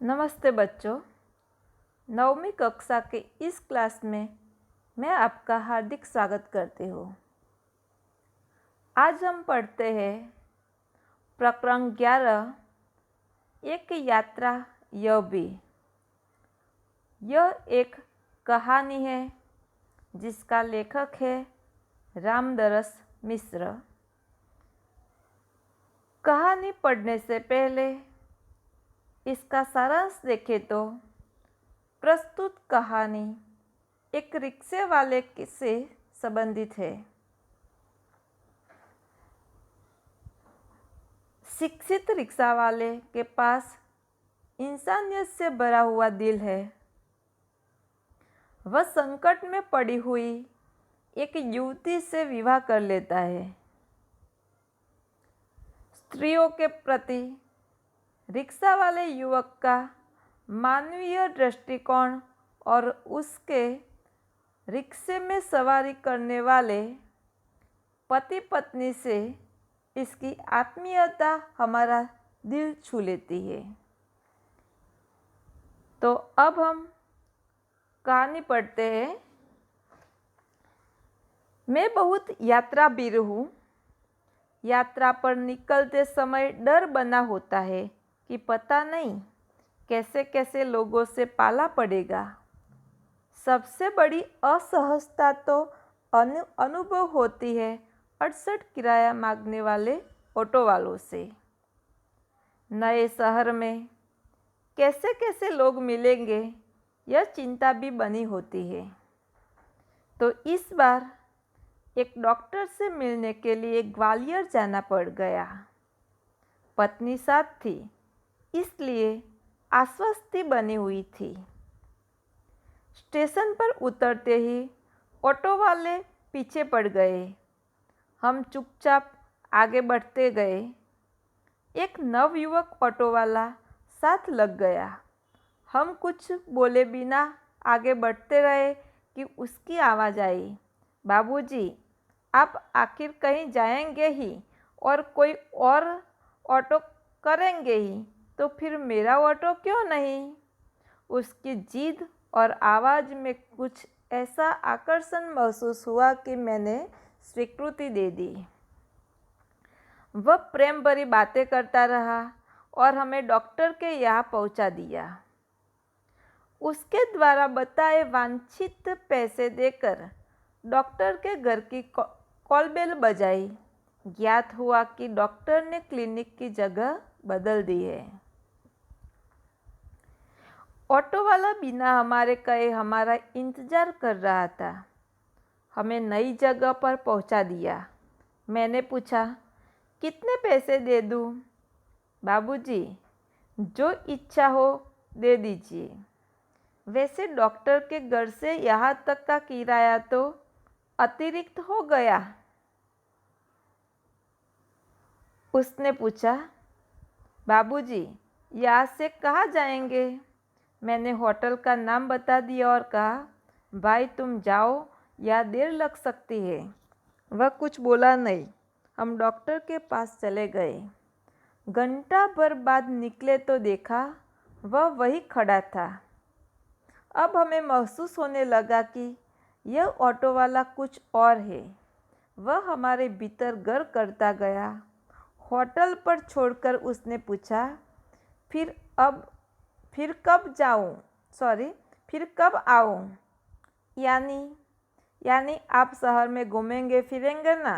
नमस्ते बच्चों। नवमीं कक्षा के इस क्लास में मैं आपका हार्दिक स्वागत करती हूँ। आज हम पढ़ते हैं प्रकरण 11, एक यात्रा यह भी। यह एक कहानी है जिसका लेखक है रामदरस मिश्र। कहानी पढ़ने से पहले इसका सारांश देखें तो प्रस्तुत कहानी एक रिक्शे वाले से संबंधित है। शिक्षित रिक्शा वाले के पास इंसानियत से भरा हुआ दिल है। वह संकट में पड़ी हुई एक युवती से विवाह कर लेता है। स्त्रियों के प्रति रिक्शा वाले युवक का मानवीय दृष्टिकोण और उसके रिक्शे में सवारी करने वाले पति पत्नी से इसकी आत्मीयता हमारा दिल छू लेती है। तो अब हम कहानी पढ़ते हैं। मैं बहुत यात्रावीर हूँ। यात्रा पर निकलते समय डर बना होता है कि पता नहीं कैसे कैसे लोगों से पाला पड़ेगा। सबसे बड़ी असहजता तो अनुभव होती है 68 किराया मांगने वाले ऑटो वालों से। नए शहर में कैसे कैसे लोग मिलेंगे, यह चिंता भी बनी होती है। तो इस बार एक डॉक्टर से मिलने के लिए ग्वालियर जाना पड़ गया। पत्नी साथ थी, इसलिए आश्वस्ति बनी हुई थी। स्टेशन पर उतरते ही ऑटो वाले पीछे पड़ गए। हम चुपचाप आगे बढ़ते गए। एक नवयुवक ऑटो वाला साथ लग गया। हम कुछ बोले बिना आगे बढ़ते रहे कि उसकी आवाज़ आई, बाबूजी, आप आखिर कहीं जाएंगे ही और कोई और ऑटो करेंगे ही, तो फिर मेरा ऑटो क्यों नहीं? उसकी जिद और आवाज़ में कुछ ऐसा आकर्षण महसूस हुआ कि मैंने स्वीकृति दे दी। वह प्रेम भरी बातें करता रहा और हमें डॉक्टर के यहाँ पहुँचा दिया। उसके द्वारा बताए वांछित पैसे देकर डॉक्टर के घर की कॉल बेल बजाई। ज्ञात हुआ कि डॉक्टर ने क्लिनिक की जगह बदल दी है। ऑटो वाला बिना हमारे कहे हमारा इंतज़ार कर रहा था। हमें नई जगह पर पहुंचा दिया। मैंने पूछा, कितने पैसे दे दूं? बाबूजी, जो इच्छा हो दे दीजिए। वैसे डॉक्टर के घर से यहाँ तक का किराया तो अतिरिक्त हो गया। उसने पूछा, बाबूजी, यहाँ से कहाँ जाएंगे? मैंने होटल का नाम बता दिया और कहा, भाई तुम जाओ, या देर लग सकती है। वह कुछ बोला नहीं। हम डॉक्टर के पास चले गए। घंटा भर बाद निकले तो देखा वह वही खड़ा था। अब हमें महसूस होने लगा कि यह ऑटो वाला कुछ और है। वह हमारे भीतर घर करता गया। होटल पर छोड़कर उसने पूछा, फिर कब आऊँ? यानी आप शहर में घूमेंगे फिरेंगे ना?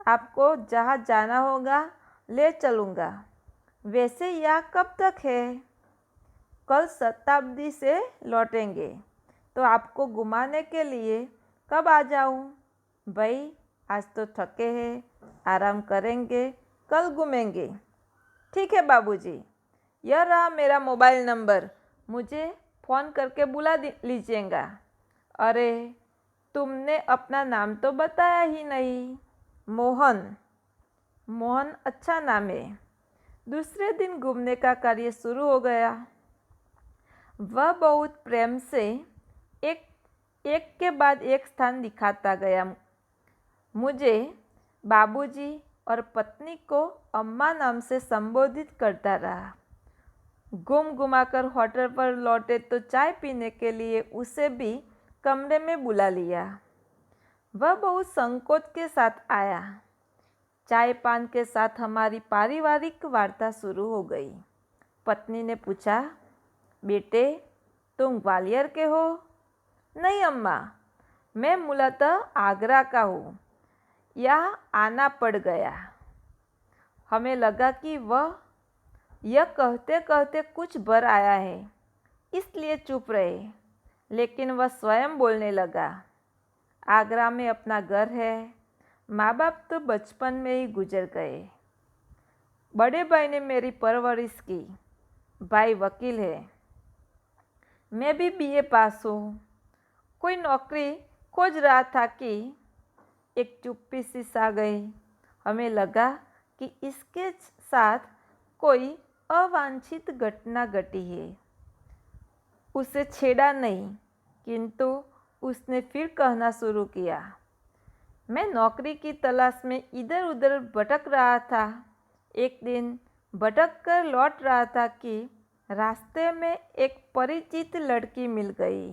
आपको जहाँ जाना होगा ले चलूँगा। वैसे यहाँ कब तक है? कल शताब्दी से लौटेंगे, तो आपको घुमाने के लिए कब आ जाऊँ? भाई आज तो थके हैं, आराम करेंगे, कल घूमेंगे। ठीक है बाबूजी, यह रहा मेरा मोबाइल नंबर, मुझे फ़ोन करके बुला लीजिएगा। अरे तुमने अपना नाम तो बताया ही नहीं। मोहन अच्छा नाम है। दूसरे दिन घूमने का कार्य शुरू हो गया। वह बहुत प्रेम से एक के बाद एक स्थान दिखाता गया। मुझे बाबूजी और पत्नी को अम्मा नाम से संबोधित करता रहा। घूम घुमाकर होटल पर लौटे तो चाय पीने के लिए उसे भी कमरे में बुला लिया। वह बहुत संकोच के साथ आया। चाय पान के साथ हमारी पारिवारिक वार्ता शुरू हो गई। पत्नी ने पूछा, बेटे तुम ग्वालियर के हो? नहीं अम्मा, मैं मूलतः आगरा का हूँ, यहाँ आना पड़ गया। हमें लगा कि वह यह कहते कहते कुछ भर आया है, इसलिए चुप रहे, लेकिन वह स्वयं बोलने लगा, आगरा में अपना घर है, माँ बाप तो बचपन में ही गुजर गए। बड़े भाई ने मेरी परवरिश की, भाई वकील है, मैं भी बीए पास हूँ, कोई नौकरी खोज रहा था कि एक चुप्पी सी सा गई। हमें लगा कि इसके साथ कोई अवांछित घटना घटी है। उसे छेड़ा नहीं, किंतु उसने फिर कहना शुरू किया, मैं नौकरी की तलाश में इधर उधर भटक रहा था। एक दिन भटक कर लौट रहा था कि रास्ते में एक परिचित लड़की मिल गई।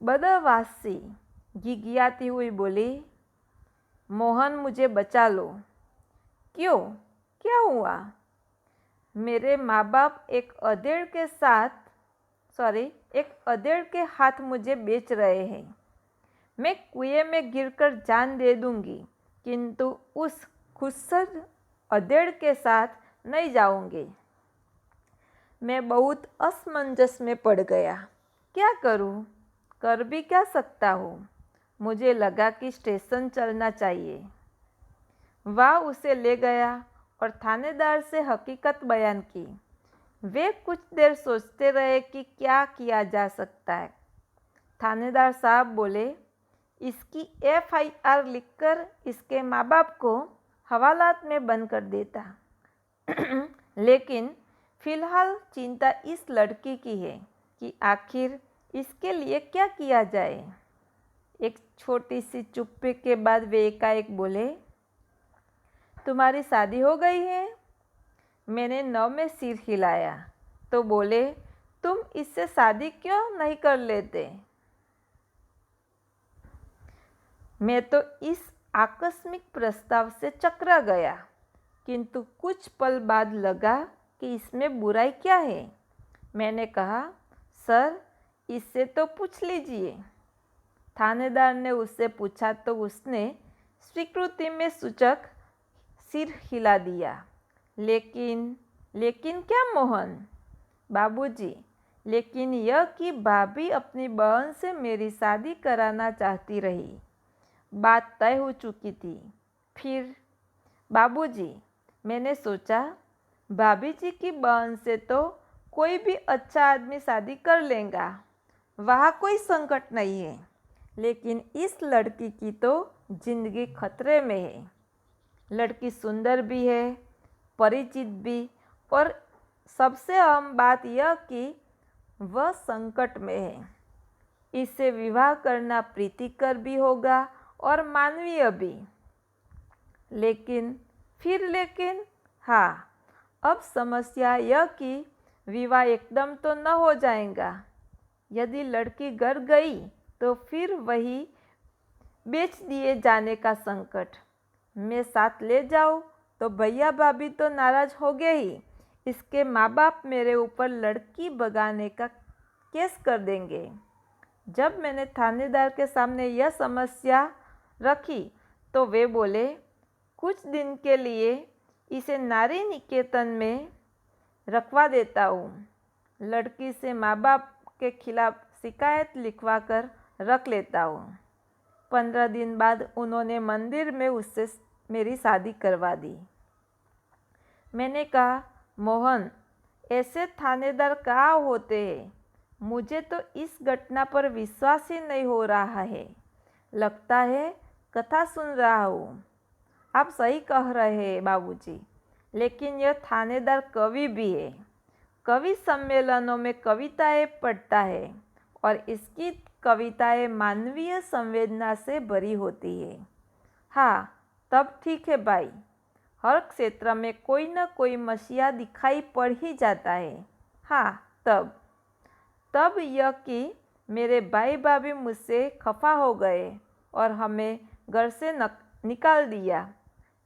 बदहवासी घिघियाती हुई बोली, मोहन मुझे बचा लो। क्यों, क्या हुआ? मेरे माँ बाप एक अधेड़ के हाथ मुझे बेच रहे हैं। मैं कुएं में गिरकर जान दे दूंगी, किंतु उस खुदसर अधेड़ के साथ नहीं जाऊंगी। मैं बहुत असमंजस में पड़ गया। क्या करूं? कर भी क्या सकता हूँ? मुझे लगा कि स्टेशन चलना चाहिए। वह उसे ले गया और थानेदार से हकीकत बयान की। वे कुछ देर सोचते रहे कि क्या किया जा सकता है। थानेदार साहब बोले, इसकी FIR लिखकर इसके माँ बाप को हवालात में बंद कर देता। लेकिन फिलहाल चिंता इस लड़की की है कि आखिर इसके लिए क्या किया जाए। एक छोटी सी चुप्पी के बाद वे एकाएक बोले, तुम्हारी शादी हो गई है? मैंने नौ में सिर हिलाया तो बोले, तुम इससे शादी क्यों नहीं कर लेते? मैं तो इस आकस्मिक प्रस्ताव से चकरा गया, किंतु कुछ पल बाद लगा कि इसमें बुराई क्या है। मैंने कहा, सर इससे तो पूछ लीजिए। थानेदार ने उससे पूछा तो उसने स्वीकृति में सूचक सिर हिला दिया। लेकिन क्या मोहन? बाबूजी, लेकिन यह कि भाभी अपनी बहन से मेरी शादी कराना चाहती रही। बात तय हो चुकी थी। फिर बाबूजी, मैंने सोचा भाभी जी की बहन से तो कोई भी अच्छा आदमी शादी कर लेगा, वहाँ कोई संकट नहीं है, लेकिन इस लड़की की तो जिंदगी खतरे में है। लड़की सुंदर भी है, परिचित भी, और सबसे अहम बात यह कि वह संकट में है। इससे विवाह करना प्रीतिकर भी होगा और मानवीय भी। लेकिन हाँ, अब समस्या यह कि विवाह एकदम तो न हो जाएगा। यदि लड़की घर गई तो फिर वही बेच दिए जाने का संकट। मैं साथ ले जाऊं तो भैया भाभी तो नाराज हो गए ही, इसके माँ बाप मेरे ऊपर लड़की भगाने का केस कर देंगे। जब मैंने थानेदार के सामने यह समस्या रखी तो वे बोले, कुछ दिन के लिए इसे नारी निकेतन में रखवा देता हूँ। लड़की से माँ बाप के खिलाफ शिकायत लिखवा कर रख लेता हूँ। 15 दिन बाद उन्होंने मंदिर में उससे मेरी शादी करवा दी। मैंने कहा, मोहन, ऐसे थानेदार कहाँ होते हैं? मुझे तो इस घटना पर विश्वास ही नहीं हो रहा है। लगता है कथा सुन रहा हूँ। आप सही कह रहे हैं बाबूजी, लेकिन यह थानेदार कवि भी है। कवि सम्मेलनों में कविताएं पढ़ता है और इसकी कविताएं मानवीय संवेदना से भरी होती है। हाँ, तब ठीक है भाई, हर क्षेत्र में कोई न कोई मसीहा दिखाई पड़ ही जाता है। हाँ, तब यह कि मेरे भाई भाभी मुझसे खफा हो गए और हमें घर से निकाल दिया।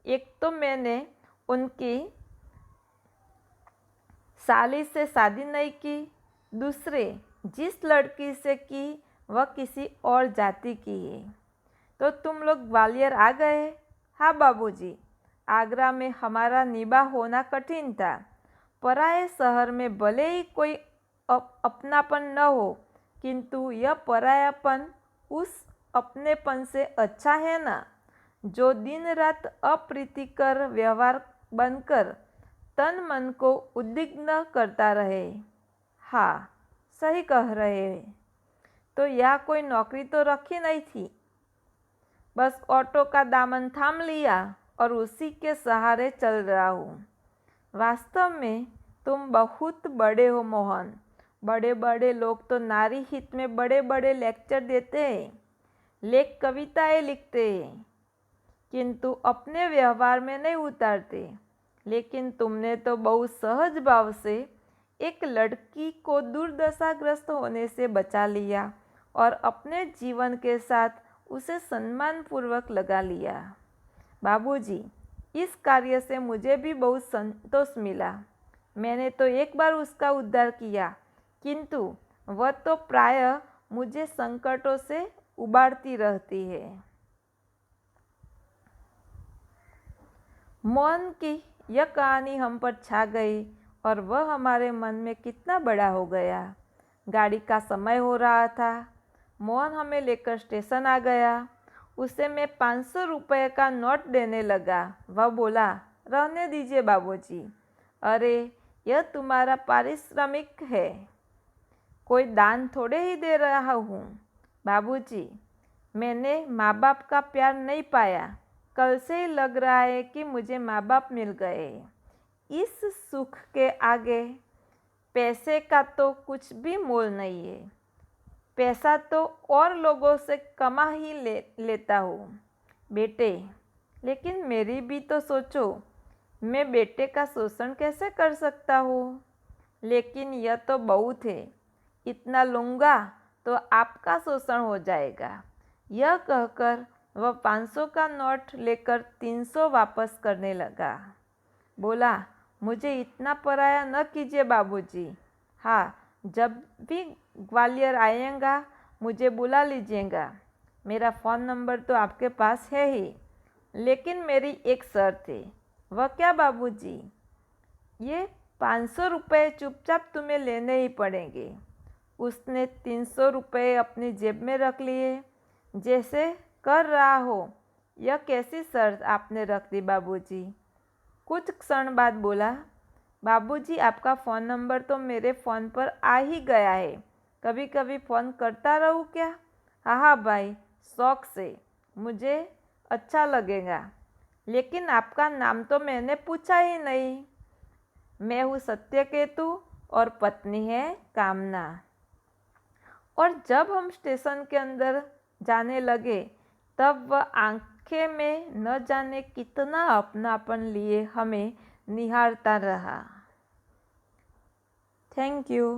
एक तो मैंने उनकी साली से शादी नहीं की, दूसरे जिस लड़की से की वह किसी और जाति की है। तो तुम लोग ग्वालियर आ गए? हाँ बाबूजी, आगरा में हमारा निबाह होना कठिन था। पराए शहर में भले ही कोई अपनापन न हो, किंतु यह परायापन उस अपनेपन से अच्छा है ना, जो दिन रात अप्रीतिकर व्यवहार बनकर तन मन को उद्विग्न करता रहे। हाँ, सही कह रहे हैं। तो यहाँ कोई नौकरी तो रखी नहीं थी, बस ऑटो का दामन थाम लिया और उसी के सहारे चल रहा हूँ। वास्तव में तुम बहुत बड़े हो मोहन। बड़े बड़े लोग तो नारी हित में बड़े बड़े लेक्चर देते हैं, लेख कविताएं लिखते हैं, किंतु अपने व्यवहार में नहीं उतारते। लेकिन तुमने तो बहुत सहज भाव से एक लड़की को दुर्दशाग्रस्त होने से बचा लिया और अपने जीवन के साथ उसे सम्मानपूर्वक लगा लिया। बाबूजी, इस कार्य से मुझे भी बहुत संतोष मिला। मैंने तो एक बार उसका उद्धार किया, किंतु वह तो प्रायः मुझे संकटों से उबारती रहती है। मोहन की यह कहानी हम पर छा गई और वह हमारे मन में कितना बड़ा हो गया। गाड़ी का समय हो रहा था। मोहन हमें लेकर स्टेशन आ गया। उसे मैं 500 रुपये का नोट देने लगा। वह बोला, रहने दीजिए बाबूजी। अरे, यह तुम्हारा पारिश्रमिक है, कोई दान थोड़े ही दे रहा हूँ। बाबूजी, मैंने माँ बाप का प्यार नहीं पाया। कल से ही लग रहा है कि मुझे माँ बाप मिल गए। इस सुख के आगे पैसे का तो कुछ भी मोल नहीं है। पैसा तो और लोगों से कमा ही लेता हूँ बेटे, लेकिन मेरी भी तो सोचो। मैं बेटे का शोषण कैसे कर सकता हूँ? लेकिन यह तो बहुत है, इतना लूँगा तो आपका शोषण हो जाएगा। यह कहकर वह 500 का नोट लेकर 300 वापस करने लगा। बोला, मुझे इतना पराया न कीजिए बाबूजी। हाँ, जब भी ग्वालियर आएगा मुझे बुला लीजिएगा। मेरा फ़ोन नंबर तो आपके पास है ही, लेकिन मेरी एक शर्त है। वह क्या बाबूजी? ये 500 रुपये चुपचाप तुम्हें लेने ही पड़ेंगे। उसने 300 रुपये अपनी जेब में रख लिए, जैसे कर रहा हो। यह कैसी शर्त आपने रख दी बाबूजी? कुछ क्षण बाद बोला, बाबूजी, आपका फ़ोन नंबर तो मेरे फ़ोन पर आ ही गया है। कभी कभी फ़ोन करता रहूँ क्या? हाँ भाई, शौक़ से, मुझे अच्छा लगेगा। लेकिन आपका नाम तो मैंने पूछा ही नहीं। मैं हूँ सत्यकेतु और पत्नी है कामना। और जब हम स्टेशन के अंदर जाने लगे, तब वह आंखें में न जाने कितना अपनापन लिए हमें निहारता रहा। Thank you.